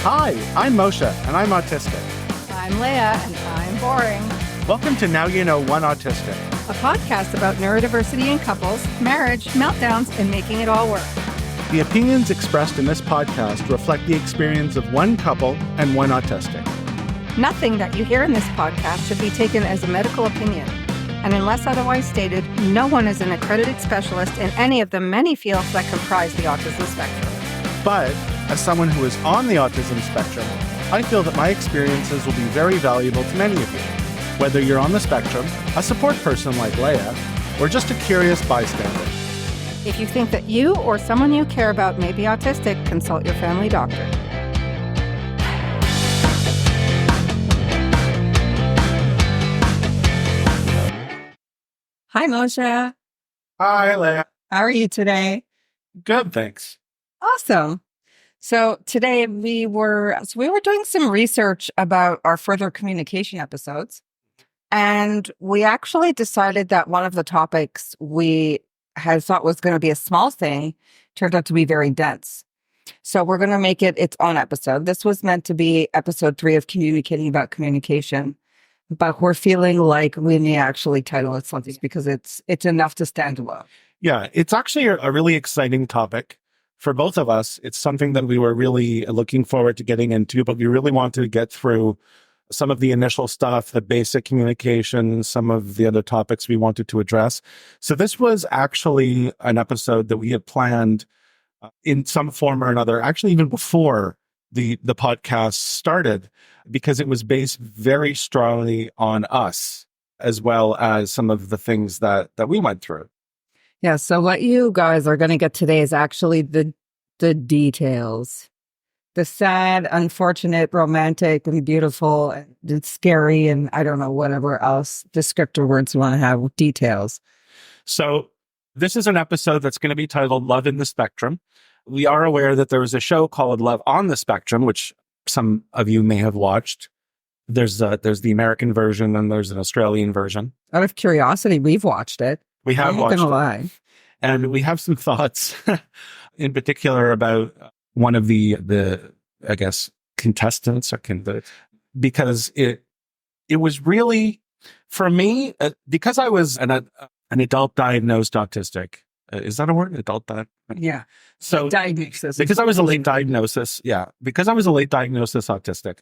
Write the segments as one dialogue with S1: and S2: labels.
S1: Hi, I'm Moshe, and I'm autistic.
S2: I'm Leah, and I'm boring.
S1: Welcome to Now You Know One Autistic,
S2: A podcast about neurodiversity in couples, marriage, meltdowns, and making it all work.
S1: The opinions expressed in this podcast reflect the experience of one couple and one autistic.
S2: Nothing that you hear in this podcast should be taken as a medical opinion. And unless otherwise stated, no one is an accredited specialist in any of the many fields that comprise the autism spectrum.
S1: But as someone who is on the autism spectrum, I feel that my experiences will be very valuable to many of you, whether you're on the spectrum, a support person like Leah, or just a curious bystander.
S2: If you think that you or someone you care about may be autistic, consult your family doctor. Hi, Moshe.
S1: Hi, Leah.
S2: How are you today?
S1: Good, thanks.
S2: Awesome. So today we were doing some research about our further communication episodes, and we actually decided that one of the topics we had thought was going to be a small thing turned out to be very dense. So we're going to make it its own episode. This was meant to be episode 3 of Communicating About Communication, but we're feeling like we may actually title it something because it's enough to stand alone.
S1: Yeah, it's actually a really exciting topic for both of us. It's something that we were really looking forward to getting into, but we really wanted to get through some of the initial stuff, the basic communication, some of the other topics we wanted to address. So this was actually an episode that we had planned in some form or another, actually even before the podcast started, because it was based very strongly on us, as well as some of the things that we went through.
S2: Yeah, so what you guys are going to get today is actually the details. The sad, unfortunate, romantic, and beautiful, and scary, and I don't know, whatever else descriptor words you want to have, details.
S1: So this is an episode that's going to be titled Love in the Spectrum. We are aware that there was a show called Love on the Spectrum, which some of you may have watched. There's the American version and there's an Australian version.
S2: Out of curiosity, we've watched it.
S1: We have watched it.
S2: I'm not gonna lie.
S1: And we have some thoughts in particular about one of the I guess, contestants or because it was really, for me, because I was an adult diagnosed autistic. Is that a word? Adult diagnosed?
S2: Yeah.
S1: So
S2: diagnosis.
S1: Because I was a late diagnosis. Yeah. Because I was a late diagnosis autistic,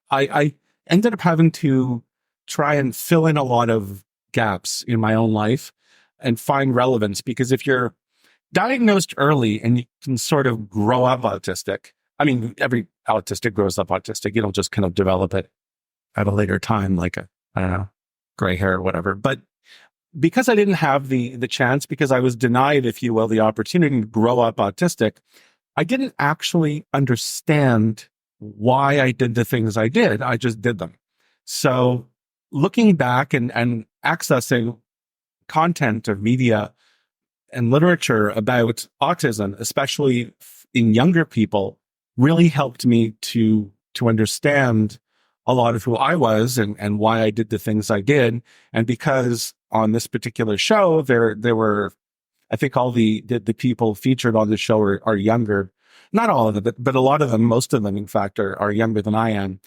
S1: I ended up having to try and fill in a lot of gaps in my own life and find relevance, because if you're diagnosed early and you can sort of grow up autistic, I mean, every autistic grows up autistic. You don't just kind of develop it at a later time, like I don't know, gray hair or whatever. But because I didn't have the chance, because I was denied, if you will, the opportunity to grow up autistic, I didn't actually understand why I did the things I did. I just did them. So looking back and accessing content of media and literature about autism, especially in younger people, really helped me to understand a lot of who I was and why I did the things I did. And because on this particular show, there were, I think all the people featured on the show are younger. Not all of them, but a lot of them, most of them, in fact, are younger than I am.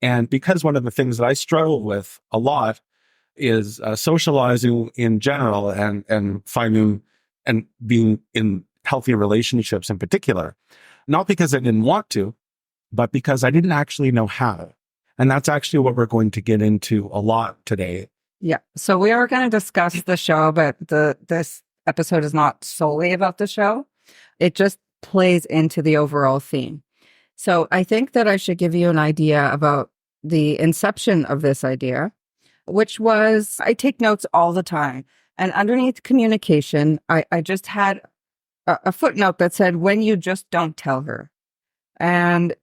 S1: And because one of the things that I struggle with a lot is socializing in general and finding and being in healthy relationships in particular, not because I didn't want to, but because I didn't actually know how. And that's actually what we're going to get into a lot today.
S2: Yeah. So we are going to discuss the show, but this episode is not solely about the show. It just plays into the overall theme. So I think that I should give you an idea about the inception of this idea, which was, I take notes all the time. And underneath communication, I just had a footnote that said, when you just don't tell her. And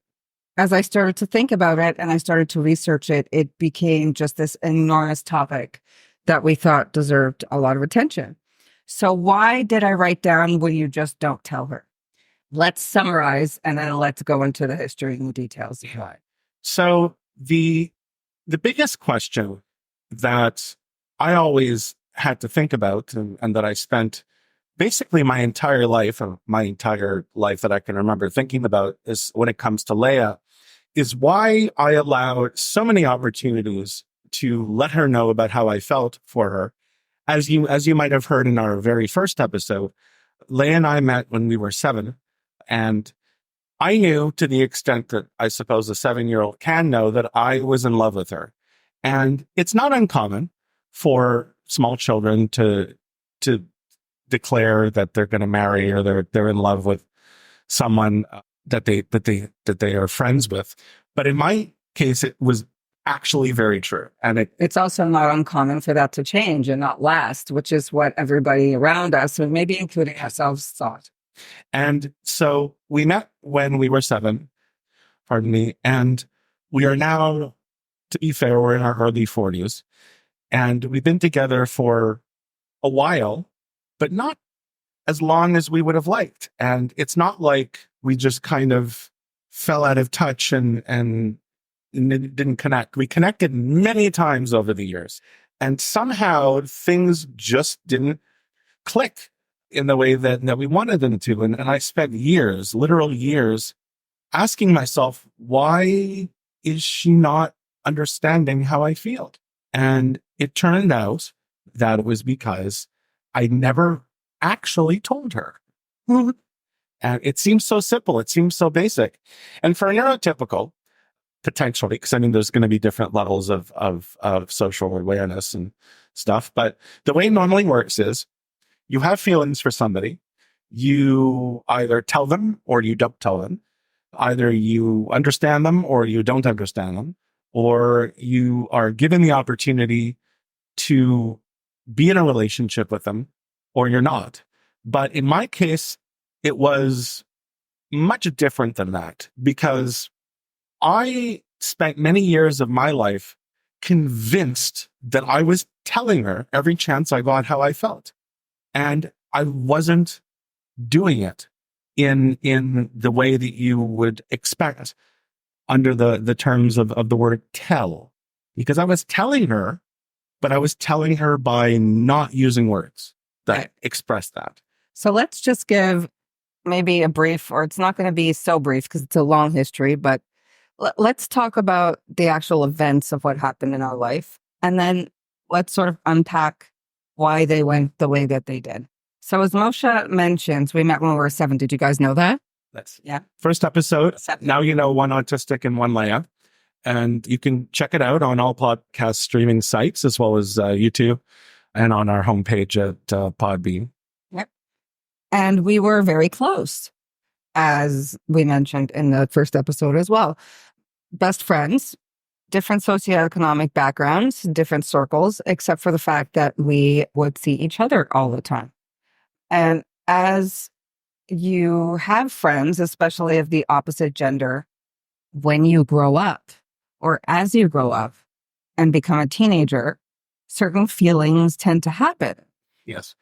S2: as I started to think about it and I started to research it, it became just this enormous topic that we thought deserved a lot of attention. So why did I write down when you just don't tell her? Let's summarize and then let's go into the history and the details.
S1: So the biggest question that I always had to think about and that I spent basically my entire life that I can remember thinking about is when it comes to Leah, is why I allowed so many opportunities to let her know about how I felt for her. As you might have heard in our very first episode, Leah and I met when we were 7, and I knew, to the extent that I suppose a 7-year-old can know, that I was in love with her. And it's not uncommon for small children to declare that they're going to marry, or they're in love with someone that they are friends with. But in my case, it was actually very true. And
S2: it's also not uncommon for that to change and not last, which is what everybody around us, and maybe including ourselves, thought.
S1: And so we met when we were 7, pardon me, and we are now, to be fair, we're in our early 40s, and we've been together for a while, but not as long as we would have liked. And it's not like we just kind of fell out of touch and didn't connect. We connected many times over the years, and somehow things just didn't click in the way that we wanted them to. And I spent years, literal years, asking myself, why is she not understanding how I feel? And it turned out that it was because I never actually told her. And it seems so simple. It seems so basic. And for a neurotypical, potentially, because I mean, there's going to be different levels of social awareness and stuff. But the way it normally works is you have feelings for somebody. You either tell them or you don't tell them. Either you understand them or you don't understand them, or you are given the opportunity to be in a relationship with them, or you're not. But in my case, it was much different than that, because I spent many years of my life convinced that I was telling her every chance I got how I felt. And I wasn't doing it in the way that you would expect under the terms of the word tell. Because I was telling her, but I was telling her by not using words that express that.
S2: So let's just give maybe a brief, or it's not going to be so brief because it's a long history, but let's talk about the actual events of what happened in our life. And then let's sort of unpack why they went the way that they did. So as Moshe mentions, we met when we were 7. Did you guys know that?
S1: Yeah. First episode. 7. Now you know one Autistic and one Leah. And you can check it out on all podcast streaming sites, as well as YouTube, and on our homepage at Podbean.
S2: Yep. And we were very close, as we mentioned in the first episode as well. Best friends, different socioeconomic backgrounds, different circles, except for the fact that we would see each other all the time. And as you have friends, especially of the opposite gender, when you grow up, or as you grow up and become a teenager, certain feelings tend to happen.
S1: Yes.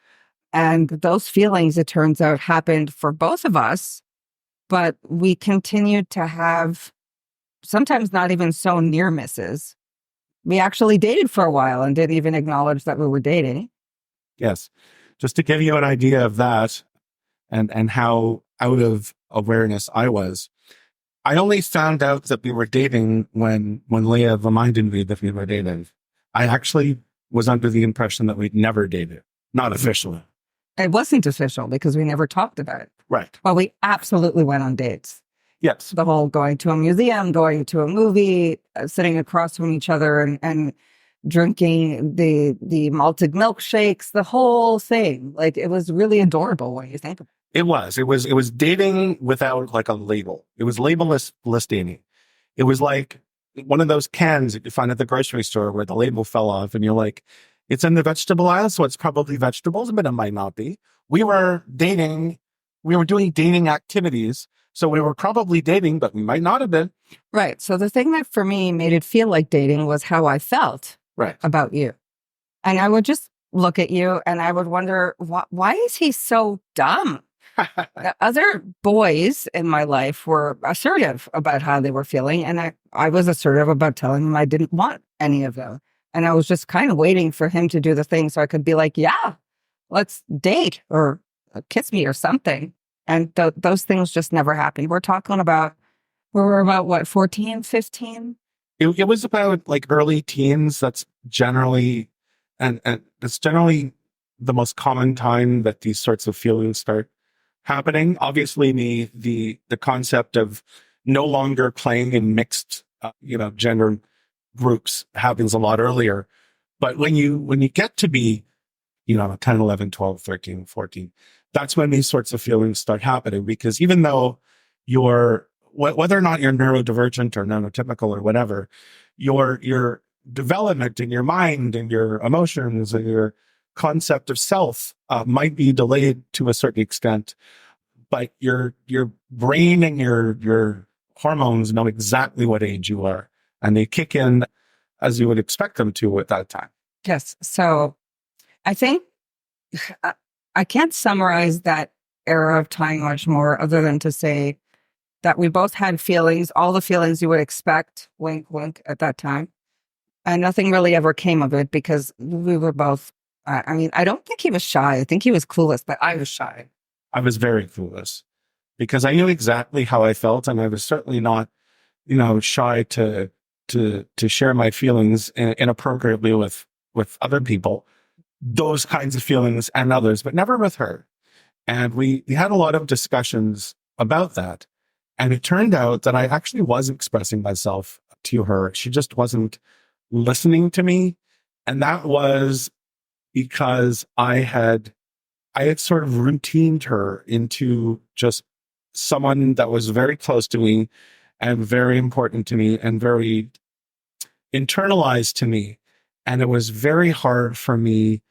S2: And those feelings, it turns out, happened for both of us, but we continued to have sometimes not even so near misses. We actually dated for a while and didn't even acknowledge that we were dating.
S1: Yes. Just to give you an idea of that and how out of awareness I was, I only found out that we were dating when Leah reminded me that we were dating. I actually was under the impression that we'd never dated, not officially.
S2: It wasn't official because we never talked about it.
S1: Right.
S2: Well, we absolutely went on dates.
S1: Yes.
S2: The whole going to a museum, going to a movie, sitting across from each other and drinking the malted milkshakes, the whole thing. Like, it was really adorable when you think of it.
S1: It was dating without like a label. It was labelless dating. It was like one of those cans that you find at the grocery store where the label fell off and you're like, it's in the vegetable aisle, so it's probably vegetables, but it might not be. We were dating. We were doing dating activities. So we were probably dating, but we might not have been.
S2: Right. So the thing that for me made it feel like dating was how I felt about you. And I would just look at you and I would wonder, why is he so dumb? The other boys in my life were assertive about how they were feeling. And I was assertive about telling him I didn't want any of them. And I was just kind of waiting for him to do the thing so I could be like, yeah, let's date or kiss me or something. And those things just never happened. We're talking about We were about what, 14, 15?
S1: It was about like early teens. That's generally, and it's generally the most common time that these sorts of feelings start happening. Obviously, the concept of no longer playing in mixed, gender groups happens a lot earlier. But when you get to be, 10, 11, 12, 13, 14, that's when these sorts of feelings start happening. Because even though whether or not you're neurodivergent or neurotypical or whatever, your development in your mind and your emotions and your concept of self might be delayed to a certain extent, but your brain and your hormones know exactly what age you are, and they kick in as you would expect them to at that time.
S2: Yes. So I think I can't summarize that era of time much more other than to say that we both had feelings, all the feelings you would expect, wink, wink, at that time. And nothing really ever came of it because we were both, I mean, I don't think he was shy. I think he was clueless, but I was shy.
S1: I was very clueless because I knew exactly how I felt, and I was certainly not, shy to share my feelings inappropriately with other people, those kinds of feelings and others, but never with her. And we had a lot of discussions about that. And it turned out that I actually was expressing myself to her. She just wasn't listening to me. And that was because I had sort of routined her into just someone that was very close to me and very important to me and very internalized to me. And it was very hard for me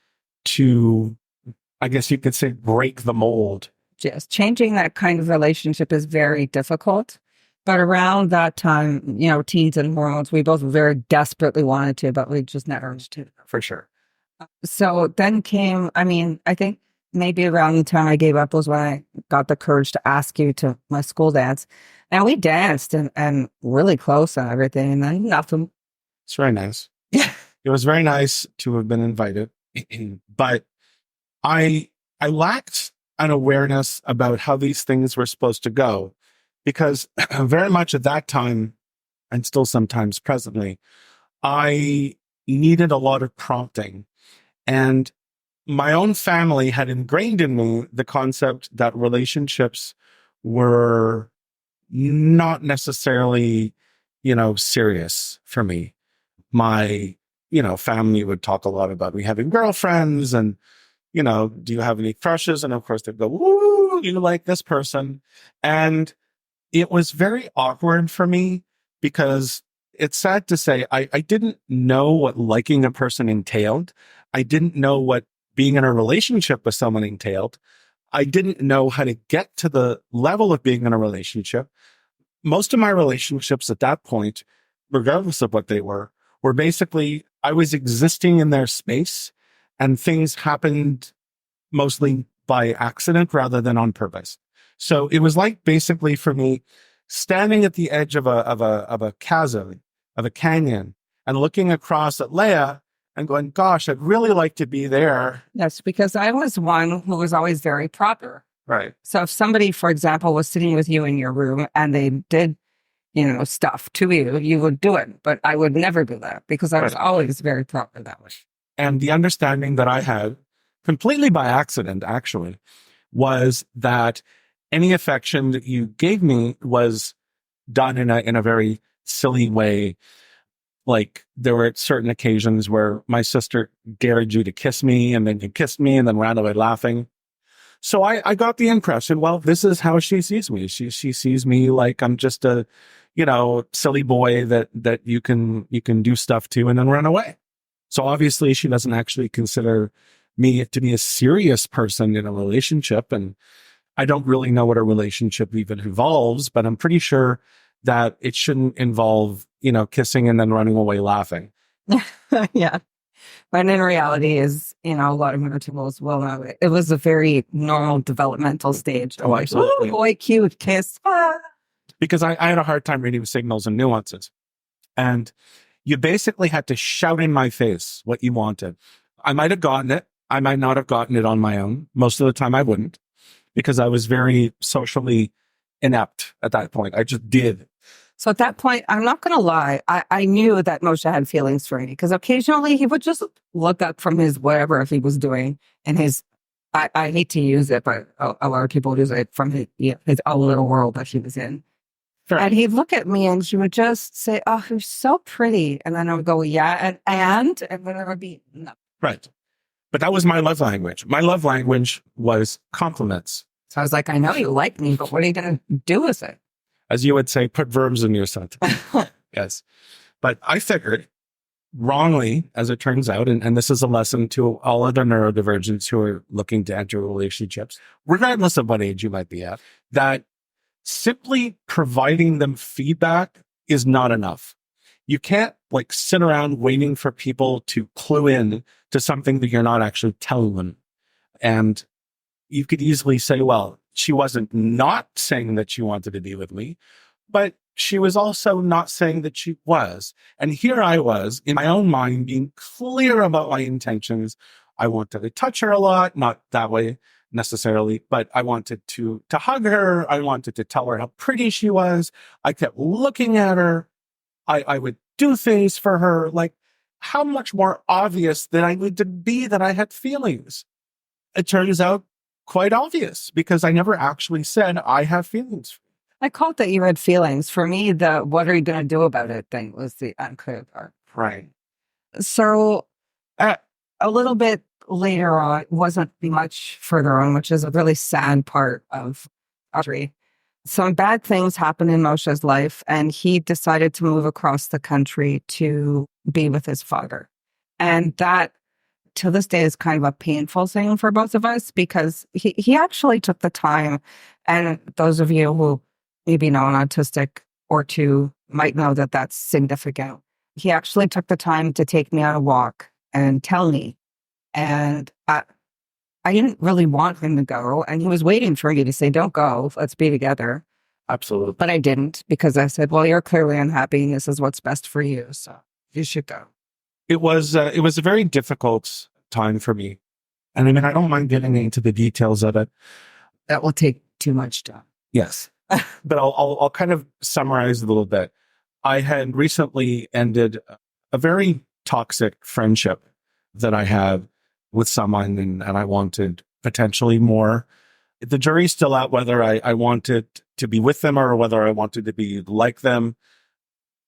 S1: to, I guess you could say, break the mold.
S2: Yes, changing that kind of relationship is very difficult. But around that time, teens and hormones, we both very desperately wanted to, but we just never understood.
S1: For sure.
S2: So then came, I mean, I think maybe around the time I gave up was when I got the courage to ask you to my school dance. And we danced and really close and everything. And then nothing.
S1: It's very nice.
S2: Yeah.
S1: It was very nice to have been invited, but I lacked an awareness about how these things were supposed to go, because very much at that time, and still sometimes presently, I needed a lot of prompting. And my own family had ingrained in me the concept that relationships were not necessarily, serious for me. My, family would talk a lot about me having girlfriends and, do you have any crushes? And of course they'd go, "Ooh, you like this person." And it was very awkward for me because it's sad to say, I didn't know what liking a person entailed. I didn't know what being in a relationship with someone entailed. I didn't know how to get to the level of being in a relationship. Most of my relationships at that point, regardless of what they were basically, I was existing in their space and things happened mostly by accident rather than on purpose. So it was like basically for me standing at the edge of a chasm, of a canyon, and looking across at Leah and going, "Gosh, I'd really like to be there."
S2: Yes, because I was one who was always very proper.
S1: Right.
S2: So if somebody, for example, was sitting with you in your room and they did, stuff to you, you would do it. But I would never do that because I was always very proper that way.
S1: And the understanding that I had, completely by accident, actually, was that any affection that you gave me was done in a very silly way. Like there were certain occasions where my sister dared you to kiss me, and then you kissed me and then ran away laughing. So I got the impression, well, this is how she sees me. She sees me like I'm just a, silly boy that you can do stuff to and then run away. So obviously she doesn't actually consider me to be a serious person in a relationship. And I don't really know what a relationship even involves, but I'm pretty sure that it shouldn't involve, kissing and then running away laughing.
S2: Yeah. But in reality is, a lot of individuals will know it. It was a very normal developmental stage.
S1: Oh, absolutely.
S2: Ooh, boy, cute, kiss. Ah.
S1: Because I had a hard time reading signals and nuances. And you basically had to shout in my face what you wanted. I might have gotten it. I might not have gotten it on my own. Most of the time I wouldn't, because I was very socially inept at that point. I just did.
S2: So at that point, I'm not going to lie. I knew that Moshe had feelings for me because occasionally he would just look up from his whatever he was doing and I hate to use it, but a lot of people use it from his own little world that he was in.
S1: Sure.
S2: And he'd look at me and she would just say, "Oh, you're so pretty." And then I would go, "Yeah." And then it would be, "No."
S1: Right. But that was my love language. My love language was compliments.
S2: So I was like, "I know you like me, but what are you going to do with it?"
S1: As you would say, put verbs in your sentence. Yes. But I figured wrongly, as it turns out, and this is a lesson to all other neurodivergents who are looking to enter relationships, regardless of what age you might be at, that simply providing them feedback is not enough. You can't like sit around waiting for people to clue in to something that you're not actually telling them. And you could easily say, well, she wasn't not saying that she wanted to be with me, but she was also not saying that she was. And here I was in my own mind being clear about my intentions. I wanted to touch her a lot, not that way necessarily, but I wanted to hug her. I wanted to tell her how pretty she was. I kept looking at her. I would do things for her. Like, how much more obvious than I need to be that I had feelings? It turns out quite obvious because I never actually said I have feelings.
S2: I called that you had feelings. For me, the "what are you going to do about it" thing was the unclear part.
S1: Right.
S2: So a little bit later on, wasn't much further on, which is a really sad part of Audrey. Some bad things happened in Moshe's life, and he decided to move across the country to be with his father. And that, to this day, is kind of a painful thing for both of us because he actually took the time. And those of you who maybe know an autistic or two might know that that's significant. He actually took the time to take me on a walk and tell me. And I didn't really want him to go. And he was waiting for me to say, "Don't go, let's be together."
S1: Absolutely.
S2: But I didn't because I said, "Well, you're clearly unhappy and this is what's best for you. So you should go."
S1: It was a very difficult time for me. And I mean, I don't mind getting into the details of it.
S2: That will take too much time.
S1: Yes. But I'll kind of summarize a little bit. I had recently ended a very toxic friendship that I had with someone, and I wanted potentially more. The jury's still out whether I wanted to be with them or whether I wanted to be like them.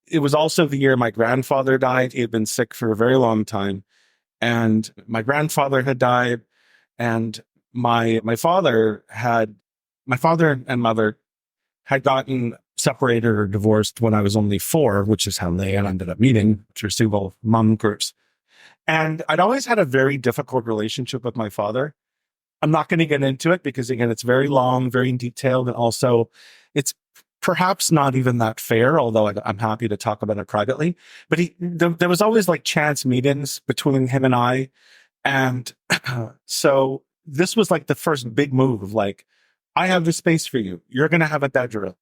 S1: It was also the year my grandfather died. He had been sick for a very long time. And my grandfather had died. And my father and mother had gotten separated or divorced when I was only 4, which is how they ended up meeting through single mom groups. And I'd always had a very difficult relationship with my father. I'm not going to get into it because, again, it's very long, very detailed, and also it's perhaps not even that fair, although I'm happy to talk about it privately. But there was always like chance meetings between him and I. And so this was like the first big move. Like, I have this space for you. You're going to have a bedroom.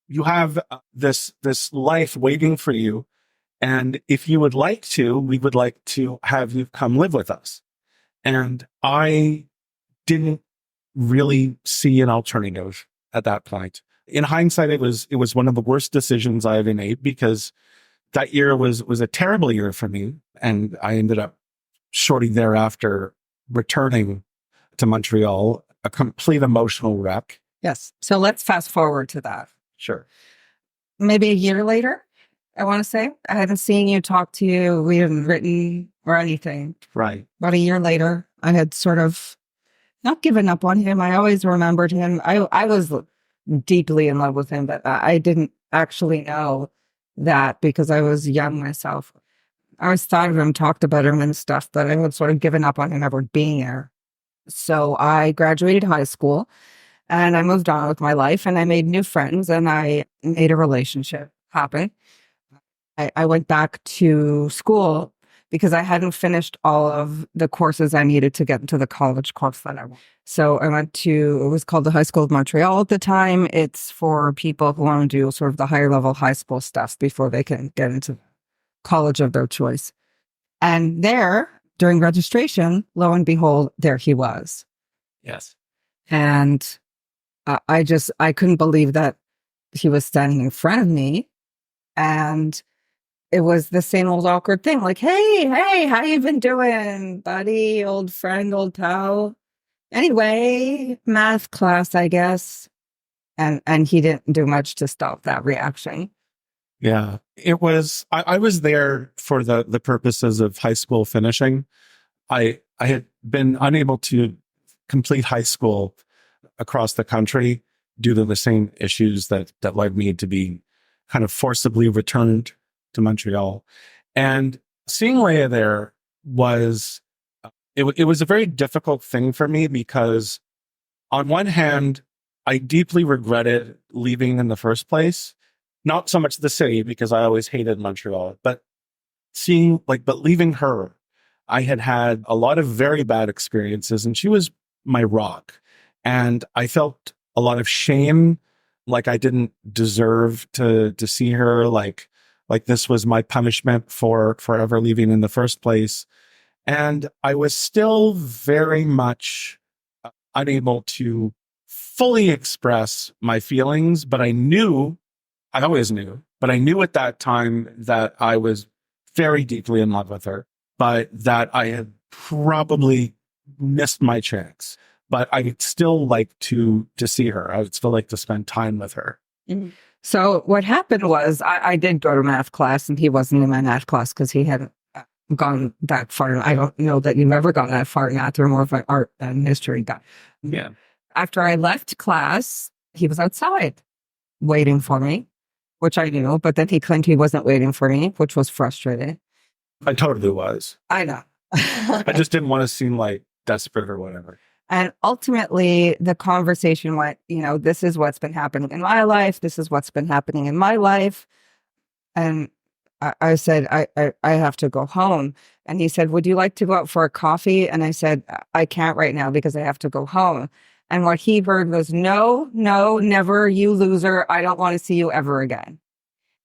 S1: You have this life waiting for you. And if you would like to, we would like to have you come live with us. And I didn't really see an alternative at that point. In hindsight, it was one of the worst decisions I ever made because that year was a terrible year for me. And I ended up shortly thereafter returning to Montreal, a complete emotional wreck.
S2: Yes. So let's fast forward to that.
S1: Sure.
S2: Maybe a year later, I want to say. I hadn't seen you, talked to you, we hadn't written or anything.
S1: Right.
S2: About a year later, I had sort of not given up on him. I always remembered him. I was deeply in love with him, but I didn't actually know that because I was young myself. I always thought of him, talked about him and stuff, but I had sort of given up on him ever being there. So I graduated high school and I moved on with my life and I made new friends and I made a relationship happen. I went back to school because I hadn't finished all of the courses I needed to get into the college course that I wanted. So I went to, it was called the High School of Montreal at the time. It's for people who want to do sort of the higher level high school stuff before they can get into college of their choice. And there, during registration, lo and behold, there he was.
S1: Yes.
S2: And I couldn't believe that he was standing in front of me. And it was the same old awkward thing, like, hey, how you been doing, buddy, old friend, old pal? Anyway, math class, I guess. And he didn't do much to stop that reaction.
S1: Yeah. It was, I was there for the purposes of high school finishing. I had been unable to complete high school across the country due to the same issues that led me to be kind of forcibly returned to Montreal. And seeing Leia there was, it was a very difficult thing for me because on one hand, I deeply regretted leaving in the first place. Not so much the city because I always hated Montreal, but but leaving her, I had a lot of very bad experiences and she was my rock. And I felt a lot of shame, like I didn't deserve to see her, like this was my punishment for ever leaving in the first place. And I was still very much unable to fully express my feelings, but I always knew, but I knew at that time that I was very deeply in love with her, but that I had probably missed my chance. But I'd still like to see her. I would still like to spend time with her.
S2: Mhm. So what happened was I did go to math class and he wasn't in my math class because he hadn't gone that far. I don't know that you've ever gone that far in math or more of an art and history guy.
S1: Yeah.
S2: After I left class, he was outside waiting for me, which I knew, but then he claimed he wasn't waiting for me, which was frustrating.
S1: I totally was.
S2: I know.
S1: I just didn't want to seem like desperate or whatever.
S2: And ultimately, the conversation went, this is what's been happening in my life. This is what's been happening in my life. And I said, I have to go home. And he said, would you like to go out for a coffee? And I said, I can't right now because I have to go home. And what he heard was, no, never, you loser. I don't want to see you ever again.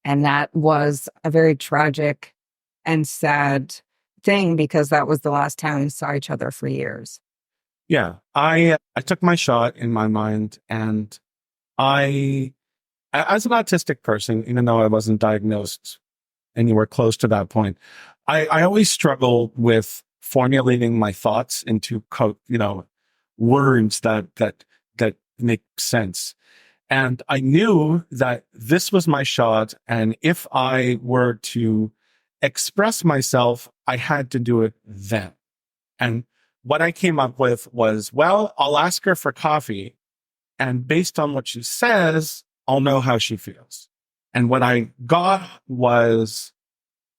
S2: And that was a very tragic and sad thing because that was the last time we saw each other for years.
S1: Yeah, I took my shot in my mind, and as an autistic person, even though I wasn't diagnosed anywhere close to that point, I always struggle with formulating my thoughts into words that make sense. And I knew that this was my shot, and if I were to express myself, I had to do it then. And what I came up with was, well, I'll ask her for coffee. And based on what she says, I'll know how she feels. And what I got was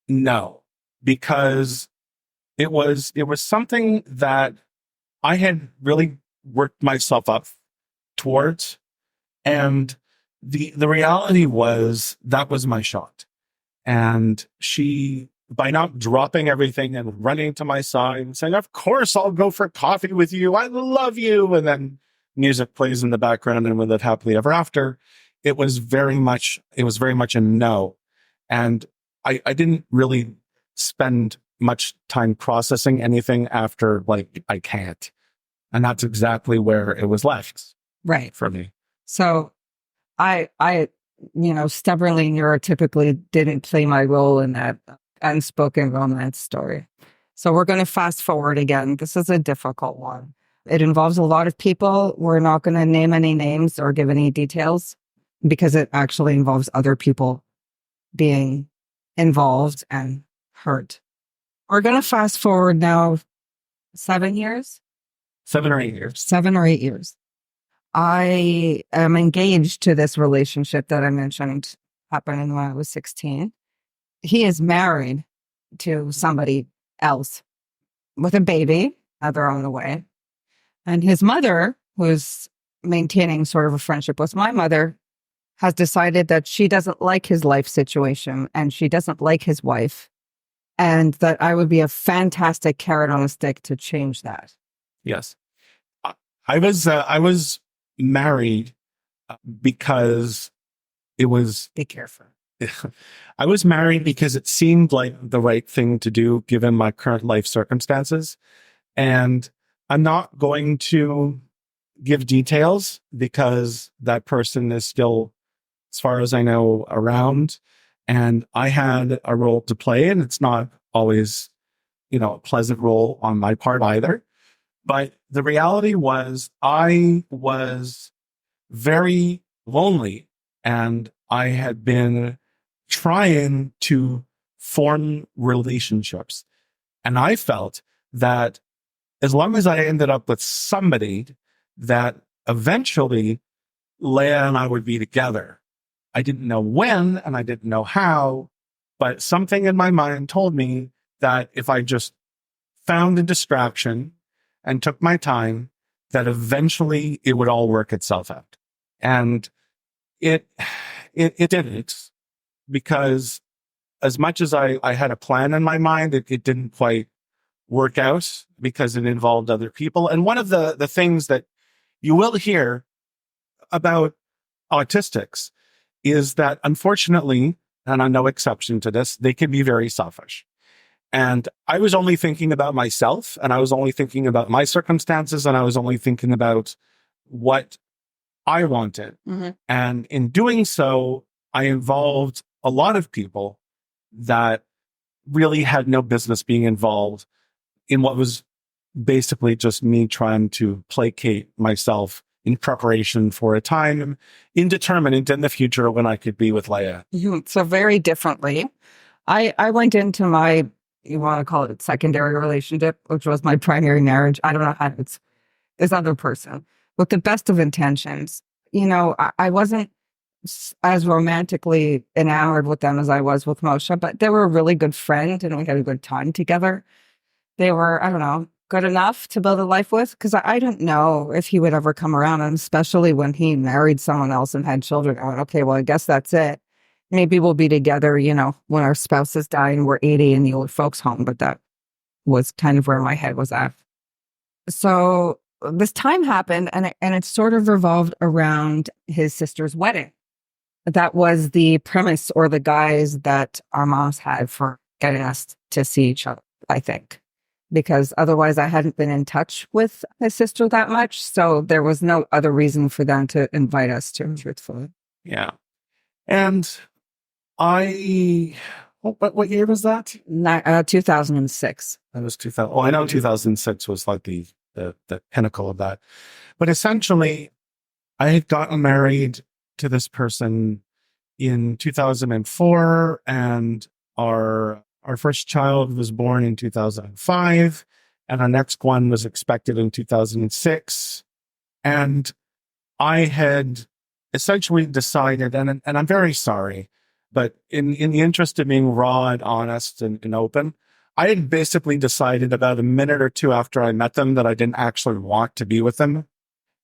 S1: no, because it was something that I had really worked myself up towards. And the reality was that was my shot. And she, by not dropping everything and running to my side and saying, of course, I'll go for coffee with you. I love you. And then music plays in the background and we live happily ever after. It was very much a no. And I didn't really spend much time processing anything after, like, I can't. And that's exactly where it was left.
S2: Right.
S1: For me.
S2: So I stubbornly neurotypically didn't play my role in that unspoken romance story. So we're going to fast forward again. This is a difficult one. It involves a lot of people. We're not going to name any names or give any details because it actually involves other people being involved and hurt. We're going to fast forward now 7 years.
S1: 7 or 8 years.
S2: 7 or 8 years. I am engaged to this relationship that I mentioned happened when I was 16. He is married to somebody else with a baby. They're on the way. And his mother, who's maintaining sort of a friendship with my mother, has decided that she doesn't like his life situation and she doesn't like his wife. And that I would be a fantastic carrot on a stick to change that.
S1: Yes. I was married because it was...
S2: Be careful.
S1: I was married because it seemed like the right thing to do given my current life circumstances. And I'm not going to give details because that person is still, as far as I know, around. And I had a role to play, and it's not always, a pleasant role on my part either. But the reality was I was very lonely, and I had been trying to form relationships. And I felt that as long as I ended up with somebody, that eventually Leah and I would be together. I didn't know when and I didn't know how, but something in my mind told me that if I just found a distraction and took my time, that eventually it would all work itself out. And it didn't, because as much as I had a plan in my mind, it didn't quite work out because it involved other people. And one of the things that you will hear about autistics is that, unfortunately, and I'm no exception to this, they can be very selfish. And I was only thinking about myself, and I was only thinking about my circumstances, and I was only thinking about what I wanted.
S2: Mm-hmm.
S1: And in doing so, I involved a lot of people that really had no business being involved in what was basically just me trying to placate myself in preparation for a time indeterminate in the future when I could be with Leah.
S2: So very differently. I went into my, you want to call it secondary relationship, which was my primary marriage. I don't know how it's this other person with the best of intentions. I wasn't as romantically enamored with them as I was with Moshe, but they were a really good friend and we had a good time together. They were, I don't know, good enough to build a life with, because I didn't know if he would ever come around. And especially when he married someone else and had children, I went, okay, well, I guess that's it. Maybe we'll be together, when our spouses die and we're 80 in the old folks' home. But that was kind of where my head was at. So this time happened, and it sort of revolved around his sister's wedding. That was the premise or the guise that our moms had for getting us to see each other, I think, because otherwise I hadn't been in touch with his sister that much. So there was no other reason for them to invite us to, truthfully.
S1: Yeah. And what year was that?
S2: 2006.
S1: That was 2000. Oh, I know 2006 was like the pinnacle of that. But essentially, I had gotten married to this person in 2004, and our first child was born in 2005, and our next one was expected in 2006. And I had essentially decided, and I'm very sorry, but in the interest of being raw and honest and open, I had basically decided about a minute or two after I met them that I didn't actually want to be with them.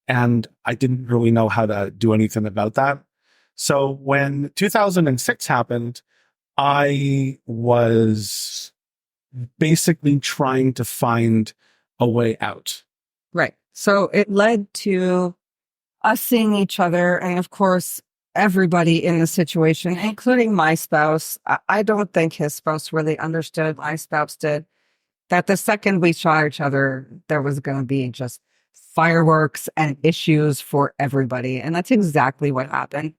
S1: And I didn't really know how to do anything about that. So when 2006 happened, I was basically trying to find a way out.
S2: Right. So it led to us seeing each other. And of course, everybody in the situation, including my spouse, I don't think his spouse really understood. My spouse did. That the second we saw each other, there was going to be just fireworks and issues for everybody. And that's exactly what happened.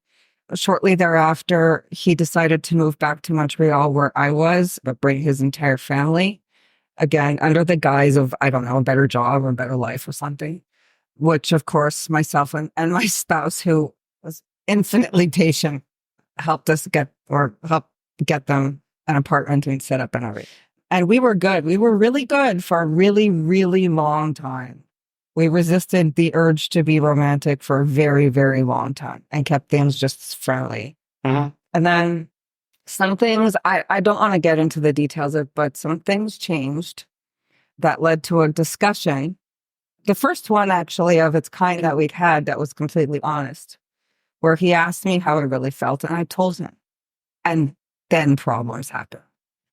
S2: Shortly thereafter, he decided to move back to Montreal where I was, but bring his entire family, again, under the guise of, I don't know, a better job or a better life or something, which of course myself and my spouse, who was infinitely patient, helped get them an apartment and set up and everything. And we were good. We were really good for a really, really long time. We resisted the urge to be romantic for a very, very long time and kept things just friendly.
S1: Mm-hmm.
S2: And then some things, I don't want to get into the details of, but some things changed that led to a discussion. The first one actually of its kind that we'd had that was completely honest, where he asked me how I really felt and I told him. And then problems happened.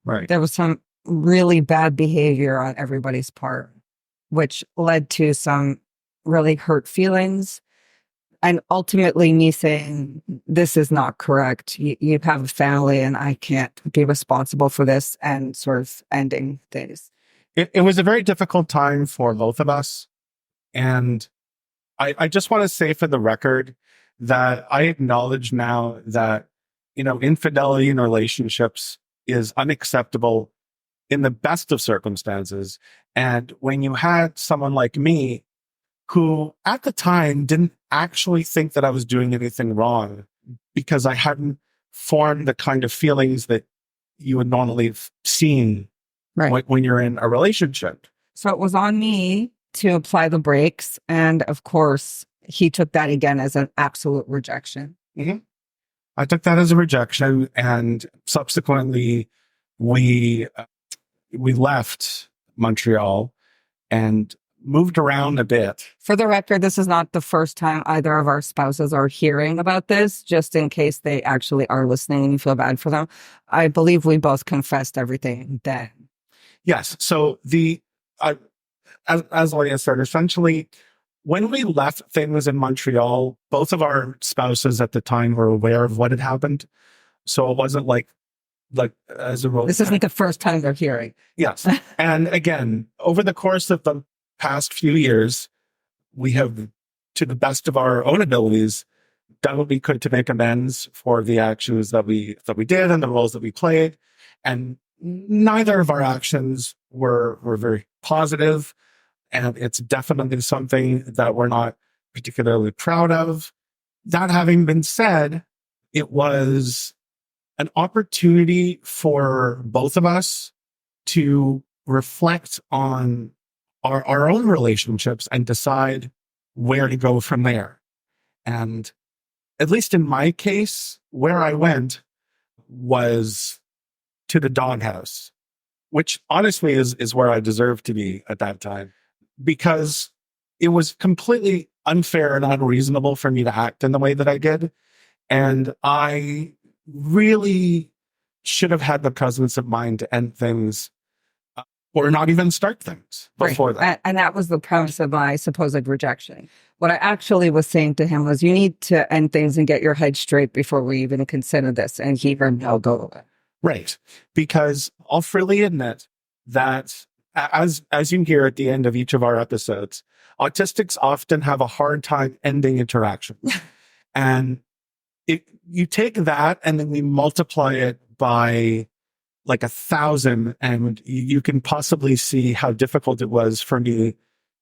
S1: Right.
S2: There was some really bad behavior on everybody's part, which led to some really hurt feelings. And ultimately me saying, this is not correct. You have a family and I can't be responsible for this, and sort of ending things.
S1: It was a very difficult time for both of us. And I just want to say for the record that I acknowledge now that infidelity in relationships is unacceptable in the best of circumstances. And when you had someone like me who at the time didn't actually think that I was doing anything wrong because I hadn't formed the kind of feelings that you would normally have seen
S2: Right.
S1: when you're in a relationship.
S2: So it was on me to apply the brakes. And of course, he took that again as an absolute rejection.
S1: Mm-hmm. I took that as a rejection, and subsequently we left Montreal and moved around a bit.
S2: For the record, this is not the first time either of our spouses are hearing about this, just in case they actually are listening and you feel bad for them. I believe we both confessed everything then.
S1: Yes. So as Leah said, essentially, when we left things in Montreal, both of our spouses at the time were aware of what had happened. So it wasn't like as a rule.
S2: This isn't the first time they're hearing.
S1: Yes. And again, over the course of the past few years, we have, to the best of our own abilities, done what we could to make amends for the actions that we did and the roles that we played. And neither of our actions were very positive. And it's definitely something that we're not particularly proud of. That having been said, it was an opportunity for both of us to reflect on our own relationships and decide where to go from there. And at least in my case, where I went was to the doghouse, which honestly is where I deserved to be at that time, because it was completely unfair and unreasonable for me to act in the way that I did. And I really should have had the presence of mind to end things or not even start things before that.
S2: And that was the premise of my supposed rejection. What I actually was saying to him was, you need to end things and get your head straight before we even consider this. And he heard no go.
S1: Right. Because I'll freely admit that as you hear at the end of each of our episodes, autistics often have a hard time ending interactions. And you take that and then we multiply it by like 1,000, and you can possibly see how difficult it was for me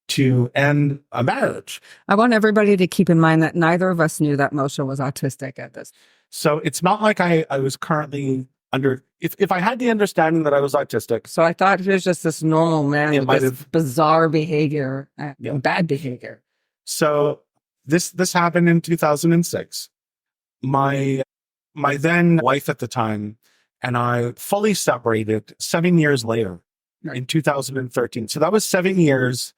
S1: to end a marriage.
S2: I want everybody to keep in mind that neither of us knew that Moshe was autistic at this.
S1: So it's not like I was currently under, if I had the understanding that I was autistic.
S2: So I thought it was just this normal man with this bizarre behavior, bad behavior.
S1: So this happened in 2006. My then wife at the time and I fully separated 7 years later in 2013. So that was 7 years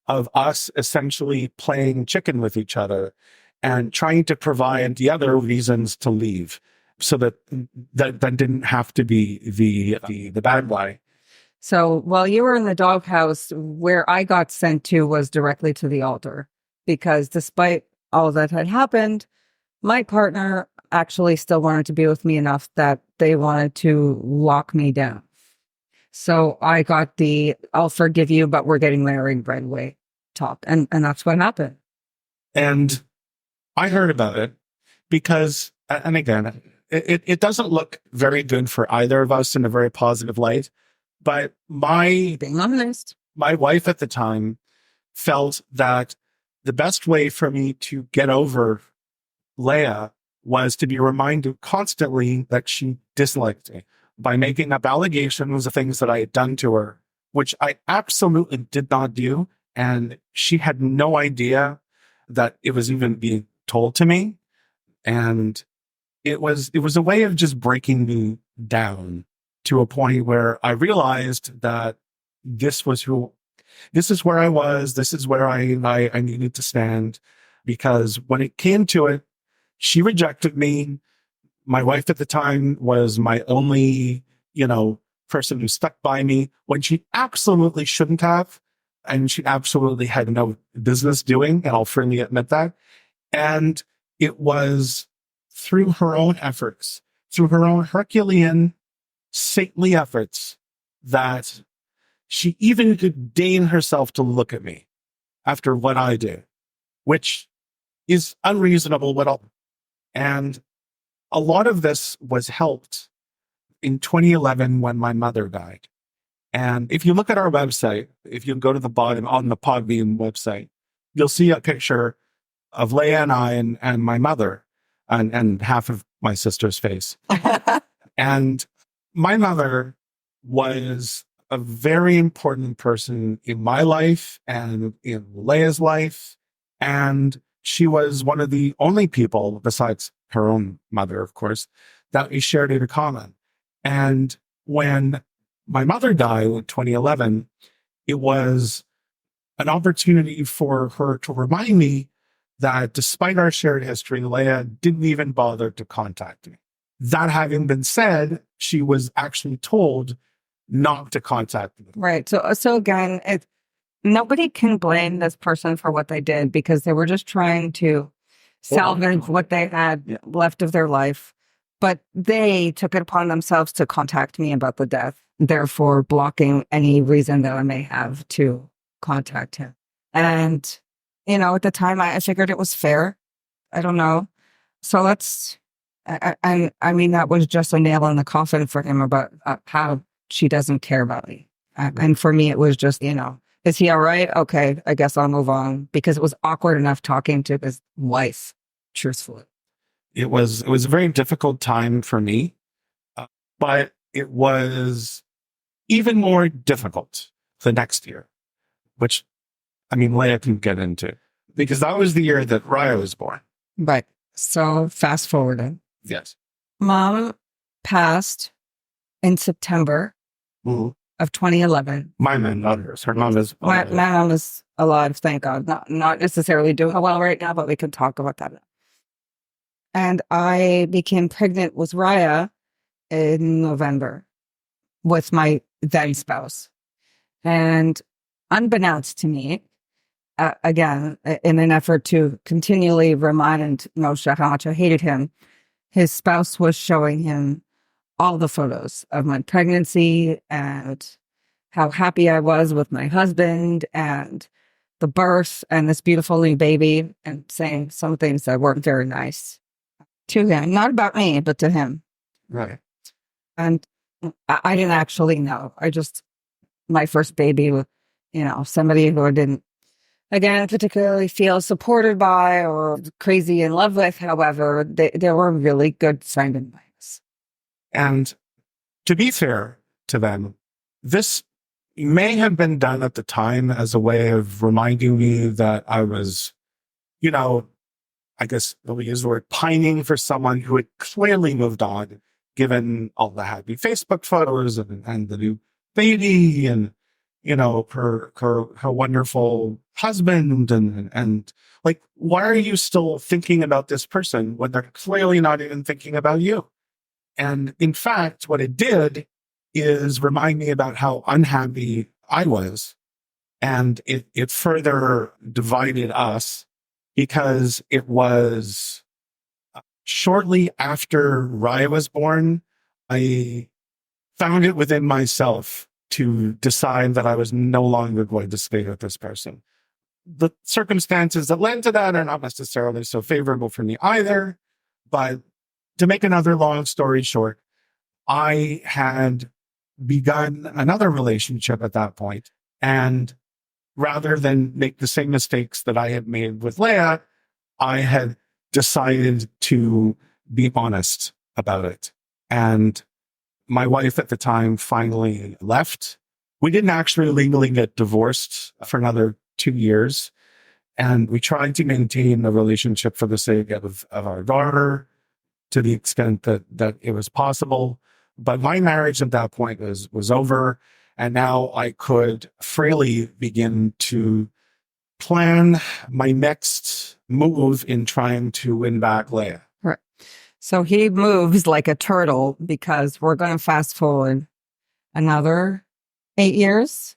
S1: of us essentially playing chicken with each other and trying to provide the other reasons to leave so that didn't have to be the bad guy.
S2: So while you were in the doghouse, where I got sent to was directly to the altar, because despite all that had happened, my partner actually still wanted to be with me enough that they wanted to lock me down. So I got the, I'll forgive you, but we're getting married right away talk. And that's what happened.
S1: And I heard about it because, and again, it doesn't look very good for either of us in a very positive light. But
S2: being honest,
S1: my wife at the time felt that the best way for me to get over Leah was to be reminded constantly that she disliked me by making up allegations of things that I had done to her, which I absolutely did not do. And she had no idea that it was even being told to me. And it was a way of just breaking me down to a point where I realized that this is where I was. This is where I needed to stand, because when it came to it, she rejected me. My wife at the time was my only, person who stuck by me when she absolutely shouldn't have. And she absolutely had no business doing. And I'll freely admit that. And it was through her own efforts, through her own Herculean, saintly efforts, that she even could deign herself to look at me after what I did, which is unreasonable at all. And a lot of this was helped in 2011 when my mother died. And if you look at our website, if you go to the bottom on the Podbean website, you'll see a picture of Leah and I and my mother and half of my sister's face. And my mother was a very important person in my life and in Leah's life. And she was one of the only people, besides her own mother, of course, that we shared in common. And when my mother died in 2011, it was an opportunity for her to remind me that despite our shared history, Leah didn't even bother to contact me. That having been said, she was actually told not to contact me.
S2: Right. So again, nobody can blame this person for what they did because they were just trying to salvage what they had left of their life. But they took it upon themselves to contact me about the death, therefore blocking any reason that I may have to contact him. And, at the time I figured it was fair. I don't know. So I mean, that was just a nail in the coffin for him about how she doesn't care about me. And for me, it was just, is he all right? Okay, I guess I'll move on because it was awkward enough talking to his wife, truthfully.
S1: It was a very difficult time for me, but it was even more difficult the next year, which, I mean, Leah can get into, because that was the year that Raya was born.
S2: Right. So fast forwarding.
S1: Yes.
S2: Mom passed in September of 2011.
S1: My mom, not hers. Her mom is
S2: my mom is alive, thank God. Not necessarily doing well right now, but we can talk about that. And I became pregnant with Raya in November with my then spouse. And unbeknownst to me, again, in an effort to continually remind Moshe how much I hated him, his spouse was showing him all the photos of my pregnancy and how happy I was with my husband and the birth and this beautiful new baby, and saying some things that weren't very nice to him, not about me, but to him.
S1: Right.
S2: And I didn't actually know. My first baby with, somebody who I didn't, again, particularly feel supported by or crazy in love with. However, they were a really good friend and advice.
S1: And to be fair to them, this may have been done at the time as a way of reminding me that I was, I guess we'll use the word pining for someone who had clearly moved on, given all the happy Facebook photos and the new baby and, her wonderful husband and like, why are you still thinking about this person when they're clearly not even thinking about you? And in fact, what it did is remind me about how unhappy I was. And it further divided us, because it was shortly after Raya was born, I found it within myself to decide that I was no longer going to stay with this person. The circumstances that led to that are not necessarily so favorable for me either. But to make another long story short, I had begun another relationship at that point. And rather than make the same mistakes that I had made with Leah, I had decided to be honest about it. And my wife at the time finally left. We didn't actually legally get divorced for another 2 years. And we tried to maintain a relationship for the sake of our daughter to the extent that it was possible. But my marriage at that point was over. And now I could freely begin to plan my next move in trying to win back Leah.
S2: Right. So he moves like a turtle, because we're going to fast forward another 8 years.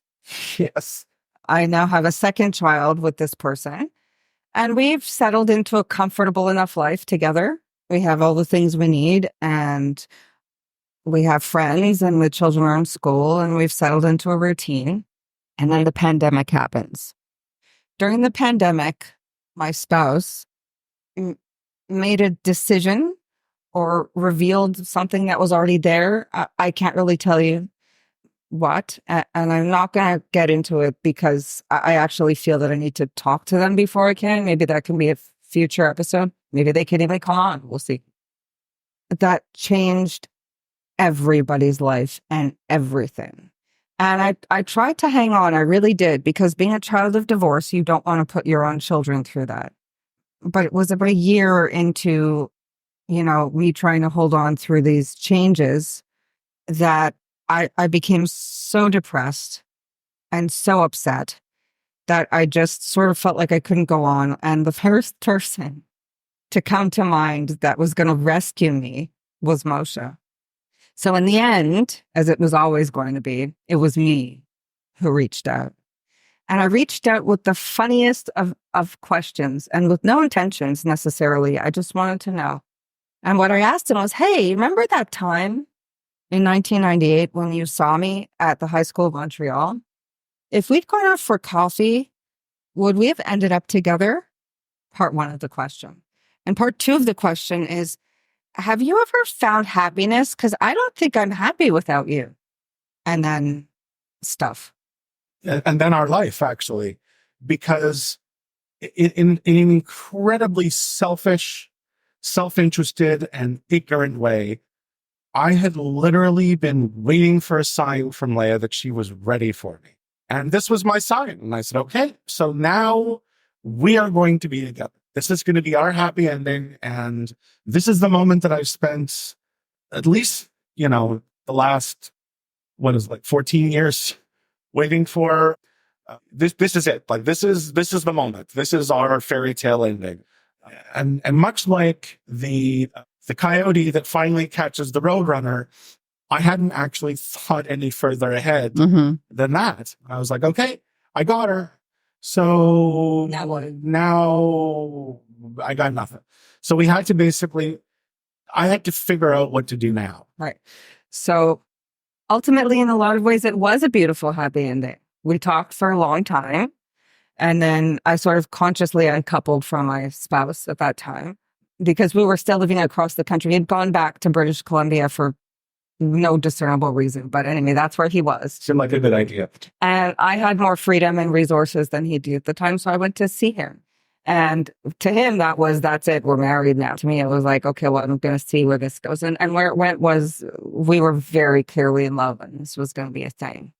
S1: Yes.
S2: I now have a second child with this person, and we've settled into a comfortable enough life together. We have all the things we need, and we have friends, and the children are in school, and we've settled into a routine. And then the pandemic happens. During the pandemic, my spouse made a decision, or revealed something that was already there. I can't really tell you what, and I'm not going to get into it because I actually feel that I need to talk to them before I can. Maybe that can be a future episode. Maybe they could even come on. We'll see. That changed everybody's life and everything. And I tried to hang on. I really did, because being a child of divorce, you don't want to put your own children through that. But it was about a year into, me trying to hold on through these changes that I became so depressed and so upset that I just sort of felt like I couldn't go on. And the first person to come to mind that was going to rescue me was Moshe. So in the end, as it was always going to be, it was me who reached out. And I reached out with the funniest of questions and with no intentions necessarily. I just wanted to know. And what I asked him was, hey, remember that time in 1998 when you saw me at the High School of Montreal? If we'd gone out for coffee, would we have ended up together? Part one of the question. And part two of the question is, have you ever found happiness? Because I don't think I'm happy without you. And then stuff.
S1: And then our life, actually, because in an incredibly selfish, self-interested, and ignorant way, I had literally been waiting for a sign from Leah that she was ready for me. And this was my sign. And I said, okay, so now we are going to be together. This is going to be our happy ending. And this is the moment that I've spent at least, the last, 14 years waiting for. This is it. Like, this is the moment. This is our fairy tale ending. And much like the coyote that finally catches the roadrunner, I hadn't actually thought any further ahead than that. I was like, okay, I got her. So
S2: Now what?
S1: Now I got nothing. So we had to I had to figure out what to do now.
S2: Right. So ultimately, in a lot of ways, it was a beautiful, happy ending. We talked for a long time. And then I sort of consciously uncoupled from my spouse at that time because we were still living across the country. He had gone back to British Columbia for no discernible reason. But anyway, that's where he was.
S1: Seemed like a good idea.
S2: And I had more freedom and resources than he did at the time. So I went to see him. And to him, that's it. We're married now. To me, it was like, okay, well, I'm going to see where this goes. And where it went was we were very clearly in love and this was going to be a thing.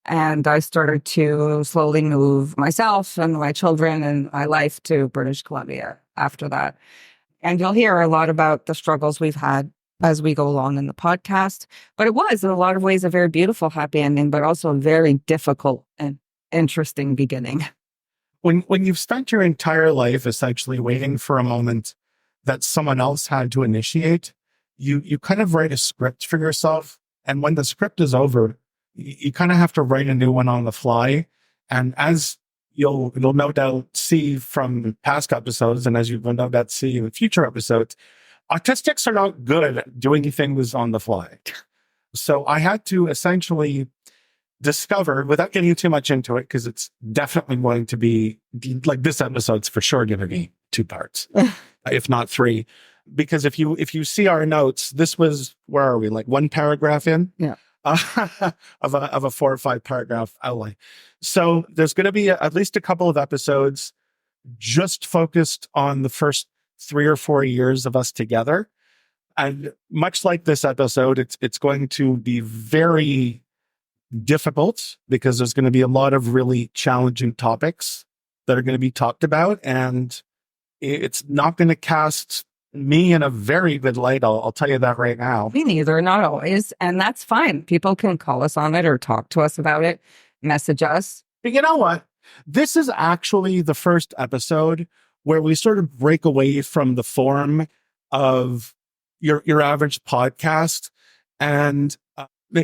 S2: And I started to slowly move myself and my children and my life to British Columbia after that. And you'll hear a lot about the struggles we've had as we go along in the podcast. But it was, in a lot of ways, a very beautiful, happy ending, but also a very difficult and interesting beginning.
S1: When you've spent your entire life essentially waiting for a moment that someone else had to initiate, you kind of write a script for yourself. And when the script is over, you kind of have to write a new one on the fly. And as you'll no doubt see from past episodes, and as you will no doubt see in future episodes, autistics are not good at doing things on the fly. So I had to essentially discover, without getting too much into it, because it's definitely going to be, like, this episode's for sure going to be 2 parts, if not 3. Because if you see our notes, this was, where are we? Like 1 paragraph in?
S2: Yeah.
S1: of a 4 or 5 paragraph outline. So there's going to be at least a couple of episodes just focused on the first 3 or 4 years of us together. And much like this episode, it's going to be very difficult because there's going to be a lot of really challenging topics that are going to be talked about. And it's not going to cast me in a very good light. I'll tell you that right now.
S2: Me neither, not always. And that's fine. People can call us on it or talk to us about it, message us.
S1: But you know what? This is actually the first episode where we sort of break away from the form of your average podcast, and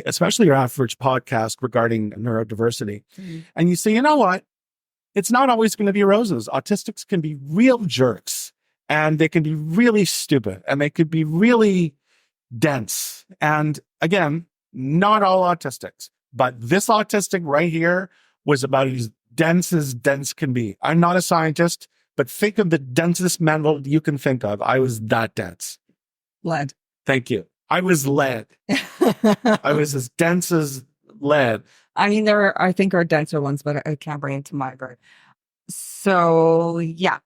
S1: especially your average podcast regarding neurodiversity. And you say, you know what? It's not always going to be roses. Autistics can be real jerks, and they can be really stupid, and they could be really dense. And again, not all autistics, but this autistic right here was about as dense can be. I'm not a scientist, but think of the densest mental you can think of. I was that dense.
S2: Lead.
S1: Thank you. I was lead. I was as dense as lead.
S2: I mean, I think, are denser ones, but I can't bring it to my brain. So, yeah.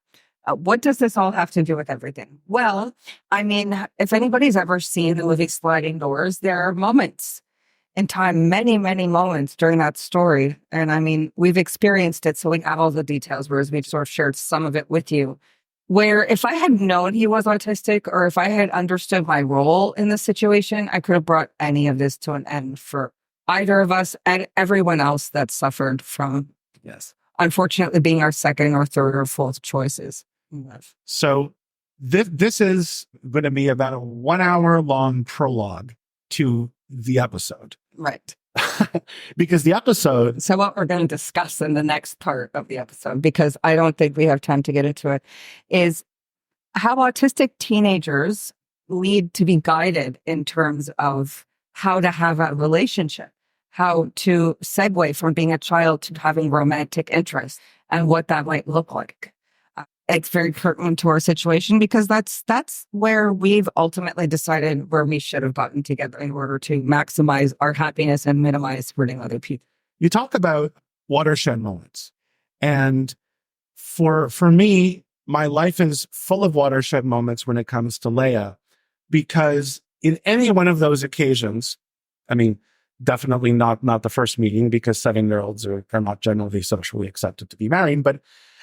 S2: What does this all have to do with everything? Well, I mean, if anybody's ever seen the movie Sliding Doors, there are moments in time, many, many moments during that story. And I mean, we've experienced it, so we have all the details, whereas we've sort of shared some of it with you. Where if I had known he was autistic, or if I had understood my role in the situation, I could have brought any of this to an end for either of us and everyone else that suffered from, yes, unfortunately being our second or third or fourth choices.
S1: So this is going to be about a 1 hour long prologue to the episode.
S2: Right.
S1: Because the episode.
S2: So what we're going to discuss in the next part of the episode, because I don't think we have time to get into it, is how autistic teenagers need to be guided in terms of how to have a relationship, how to segue from being a child to having romantic interests, and what that might look like. It's very pertinent to our situation because that's where we've ultimately decided where we should have gotten together in order to maximize our happiness and minimize hurting other people.
S1: You talk about watershed moments. And for me, my life is full of watershed moments when it comes to Leah, because in any one of those occasions, I mean, definitely not the first meeting, because 7-year-olds are not generally socially accepted to be married, but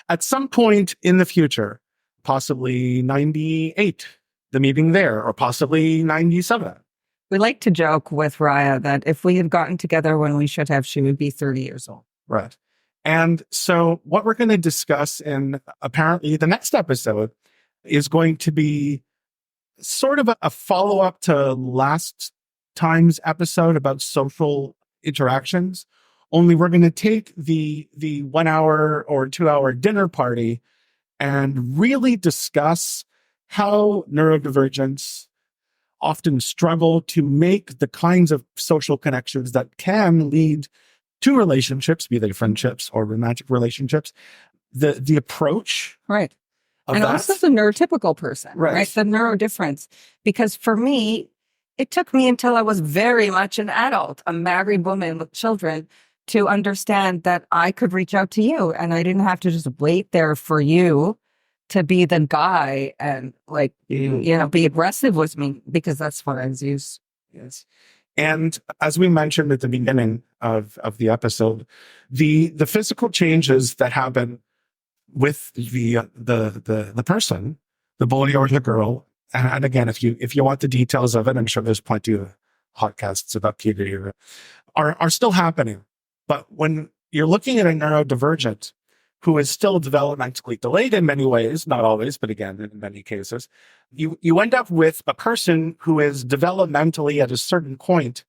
S1: at some point in the future, possibly 98, the meeting there, or possibly 97.
S2: We like to joke with Raya that if we had gotten together when we should have, she would be 30 years old.
S1: Right. And so what we're going to discuss in apparently the next episode is going to be sort of a follow-up to last time's episode about social interactions. Only we're going to take the 1 hour or 2 hour dinner party and really discuss how neurodivergents often struggle to make the kinds of social connections that can lead to relationships, be they friendships or romantic relationships. The approach,
S2: right, and
S1: that.
S2: also the neurotypical person,
S1: right?
S2: The neuro difference, because for me, it took me until I was very much an adult, a married woman with children, to understand that I could reach out to you and I didn't have to just wait there for you to be the guy and be aggressive with me, because that's what I was used.
S1: Yes. And as we mentioned at the beginning of the episode, the physical changes that happen with the person, the boy or the girl, and again, if you want the details of it, I'm sure there's plenty of podcasts about puberty are still happening. But when you're looking at a neurodivergent who is still developmentally delayed in many ways, not always, but again, in many cases, you end up with a person who is developmentally at a certain point,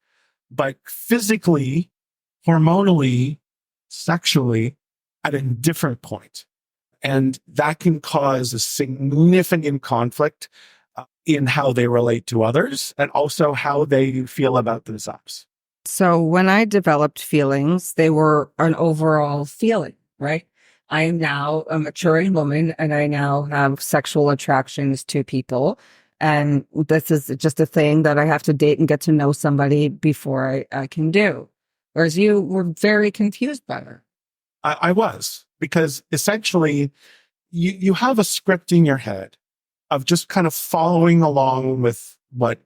S1: but physically, hormonally, sexually at a different point. And that can cause a significant conflict in how they relate to others and also how they feel about themselves.
S2: So when I developed feelings, they were an overall feeling, right? I am now a maturing woman and I now have sexual attractions to people. And this is just a thing that I have to date and get to know somebody before I can do. Whereas you were very confused by her.
S1: I was, because essentially you have a script in your head of just kind of following along with what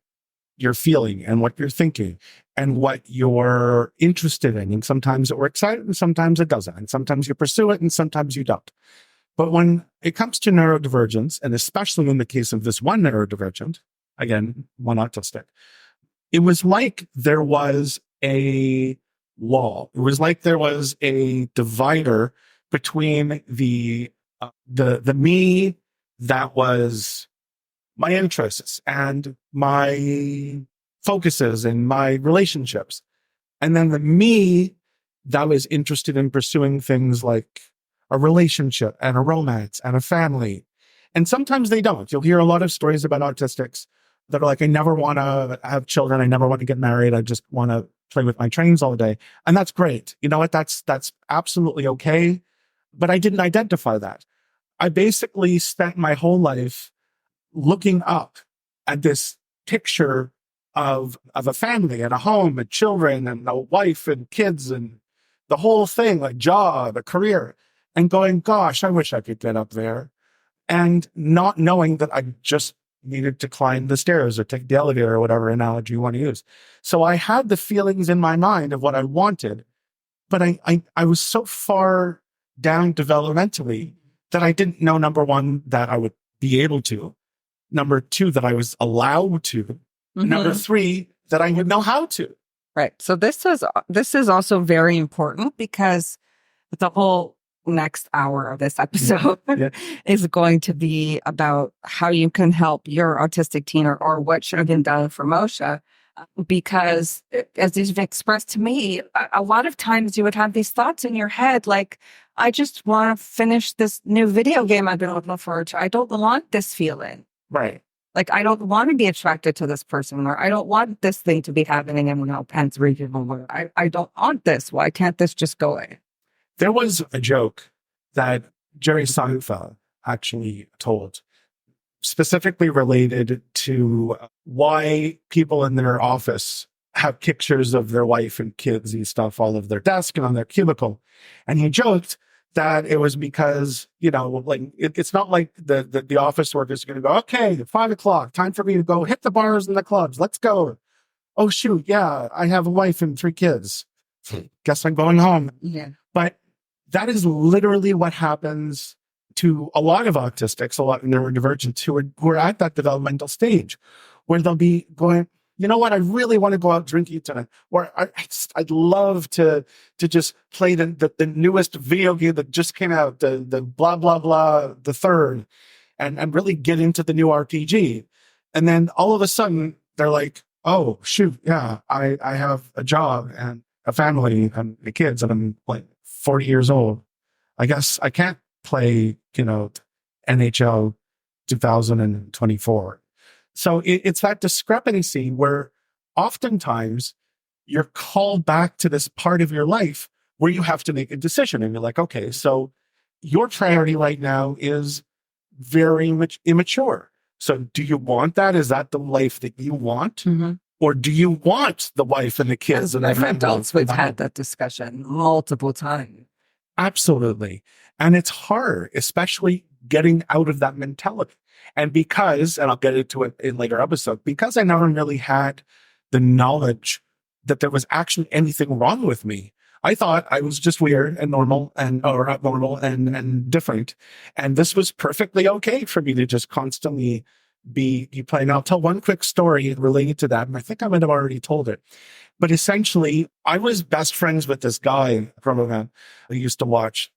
S1: you're feeling and what you're thinking and what you're interested in. And sometimes it works out and sometimes it doesn't. And sometimes you pursue it and sometimes you don't. But when it comes to neurodivergence, and especially in the case of this one neurodivergent, again, one autistic, it was like there was a wall. It was like there was a divider between the me that was my interests and my focuses and my relationships, and then the me that was interested in pursuing things like a relationship and a romance and a family. And sometimes they don't. You'll hear a lot of stories about autistics that are like, I never want to have children. I never want to get married. I just want to play with my trains all day. And that's great. You know what? That's absolutely okay. But I didn't identify that. I basically spent my whole life looking up at this picture of a family and a home and children and a wife and kids and the whole thing, like job, a career, and going, gosh, I wish I could get up there, and not knowing that I just needed to climb the stairs or take the elevator or whatever analogy you want to use. So I had the feelings in my mind of what I wanted, but I was so far down developmentally that I didn't know, number one, that I would be able to, number two, that I was allowed to, number three, that I would know how to.
S2: Right. So this is also very important, because the whole next hour of this episode is going to be about how you can help your autistic teen, or what should have been done for Moshe. Because as you've expressed to me, a lot of times you would have these thoughts in your head, like, I just want to finish this new video game I've been looking forward to. I don't want this feeling.
S1: Right.
S2: Like, I don't want to be attracted to this person, or I don't want this thing to be happening in Penn's regional, or I don't want this. Why can't this just go away?
S1: There was a joke that Jerry Seinfeld actually told, specifically related to why people in their office have pictures of their wife and kids and stuff all over their desk and on their cubicle. And he joked that it was because, like, it's not like the office workers are going to go, okay, 5:00, time for me to go hit the bars and the clubs. Let's go. Oh, shoot. Yeah, I have a wife and 3 kids. Guess I'm going home.
S2: Yeah.
S1: But that is literally what happens to a lot of autistics, a lot of neurodivergents who are at that developmental stage, where they'll be going, you know what, I really want to go out drinking tonight, or I'd love to just play the newest video game that just came out, the blah blah blah, the third, and really get into the new RPG. And then all of a sudden they're like, oh shoot, yeah, I have a job and a family and the kids, and I'm like 40 years old. I guess I can't play, NHL 2024. So it's that discrepancy where oftentimes you're called back to this part of your life where you have to make a decision. And you're like, okay, so your priority right now is very much immature. So do you want that? Is that the life that you want?
S2: Mm-hmm.
S1: Or do you want the wife and the kids?
S2: As adults, we've had that discussion multiple times.
S1: Absolutely. And it's hard, especially getting out of that mentality. And I'll get into it in later episode, because I never really had the knowledge that there was actually anything wrong with me. I thought I was just weird and normal or abnormal and different. And this was perfectly okay for me to just constantly be playing. I'll tell one quick story related to that. And I think I might have already told it. But essentially, I was best friends with this guy from a I used to watch,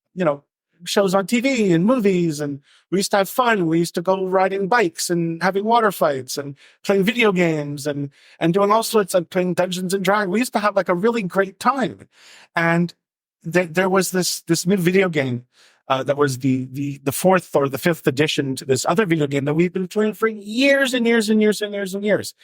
S1: shows on TV and movies, and we used to have fun. We used to go riding bikes and having water fights and playing video games and doing all sorts of playing Dungeons and Dragons. We used to have like a really great time. And there was this new video game that was the fourth or the fifth edition to this other video game that we've been playing for years and years and years and years and years.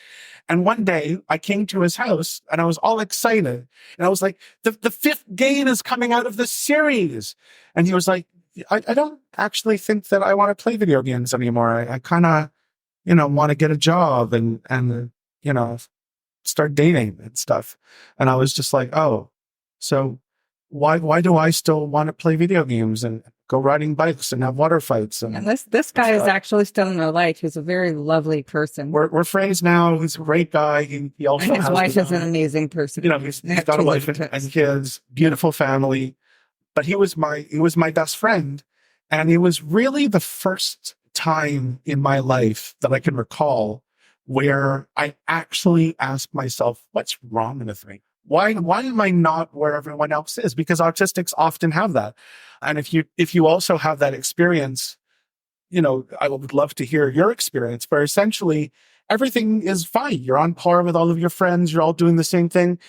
S1: And one day I came to his house and I was all excited. And I was like, the fifth game is coming out of this series. And he was like, I don't actually think that I want to play video games anymore. I kind of, want to get a job and start dating and stuff. And I was just like, oh, so why do I still want to play video games and go riding bikes and have water fights?
S2: And this guy is actually still in our life. He's a very lovely person.
S1: We're friends now. He's a great guy. He also
S2: and his wife is an amazing person.
S1: He's got a wife and kids, beautiful family. But he was my best friend, and it was really the first time in my life that I can recall where I actually asked myself, "What's wrong with me? Why am I not where everyone else is?" Because autistics often have that. And if you also have that experience, I would love to hear your experience, where essentially everything is fine. You're on par with all of your friends. You're all doing the same thing.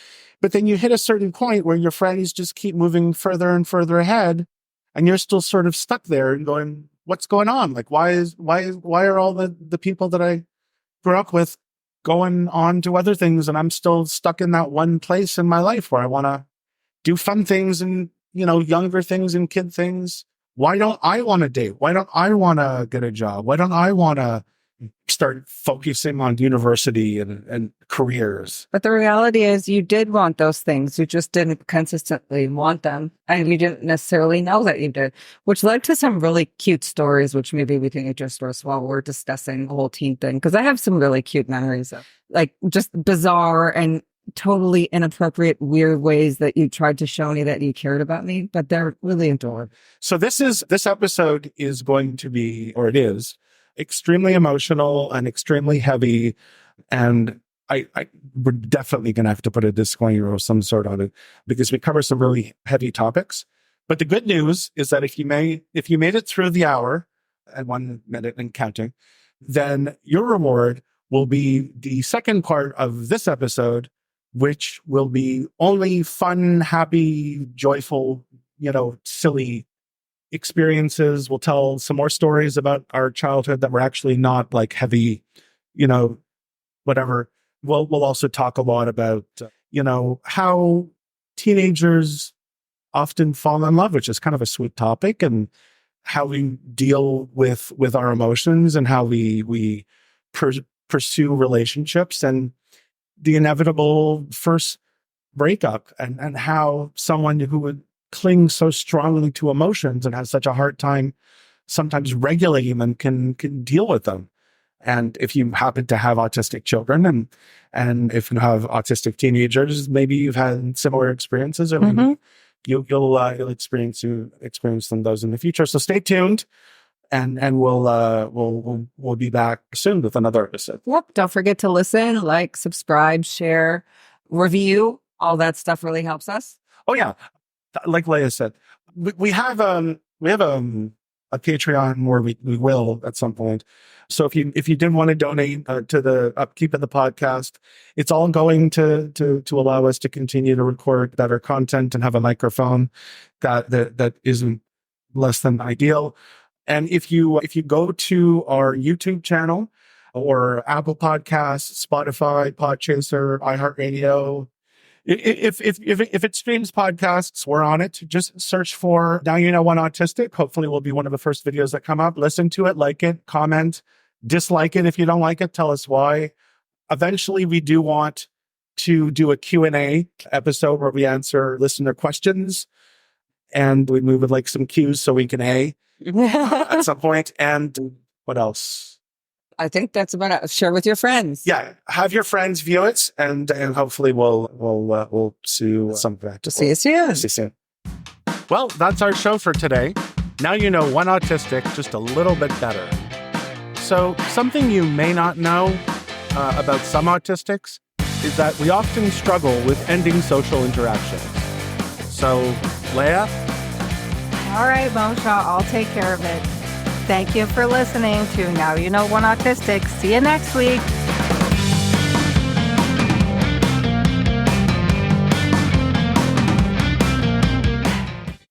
S1: But then you hit a certain point where your friends just keep moving further and further ahead, and you're still sort of stuck there and going, what's going on? Like, why are all the people that I grew up with going on to other things, and I'm still stuck in that one place in my life where I want to do fun things and, younger things and kid things? Why don't I want to date? Why don't I want to get a job? Why don't I want to, start focusing on university and careers.
S2: But the reality is you did want those things. You just didn't consistently want them. And you didn't necessarily know that you did, which led to some really cute stories, which maybe we can intersperse while we're discussing the whole teen thing. Because I have some really cute memories of like just bizarre and totally inappropriate, weird ways that you tried to show me that you cared about me, but they're really adorable.
S1: So this episode is going to be, or it is, extremely emotional and extremely heavy. And we're definitely going to have to put a disclaimer of some sort on it because we cover some really heavy topics. But the good news is that if you made it through the hour and 1 minute and counting, then your reward will be the second part of this episode, which will be only fun, happy, joyful, silly experiences. We'll tell some more stories about our childhood that were actually not like heavy, whatever. We'll also talk a lot about, how teenagers often fall in love, which is kind of a sweet topic, and how we deal with our emotions and how we pursue relationships and the inevitable first breakup and how someone who would cling so strongly to emotions and has such a hard time sometimes regulating them can deal with them. And if you happen to have autistic children and if you have autistic teenagers, maybe you've had similar experiences, or maybe you'll experience those in the future. So stay tuned. And we'll be back soon with another episode.
S2: Yep. Don't forget to listen, like, subscribe, share, review. All that stuff really helps us.
S1: Oh yeah, like Leah said, we have a Patreon where we will at some point. So if you did want to donate to the upkeep of the podcast, it's all going to allow us to continue to record better content and have a microphone that isn't less than ideal. And if you go to our YouTube channel or Apple Podcasts, Spotify, Podchaser, iHeartRadio, if it streams podcasts, we're on it. Just search for Now You Know One Autistic. Hopefully we'll be one of the first videos that come up. Listen to it, like it, comment, dislike it. If you don't like it, tell us why. Eventually we do want to do a Q&A episode where we answer listener questions, and we move with like some cues so we can at some point. And what else?
S2: I think that's about it. Share with your friends.
S1: Yeah, have your friends view it, and hopefully we'll see some of that.
S2: See you soon.
S1: See you soon. Well, that's our show for today. Now you know one autistic just a little bit better. So something you may not know about some autistics is that we often struggle with ending social interactions. So, Leah?
S3: All right, Moshe, I'll take care of it. Thank you for listening to Now You Know One Autistic. See you next week.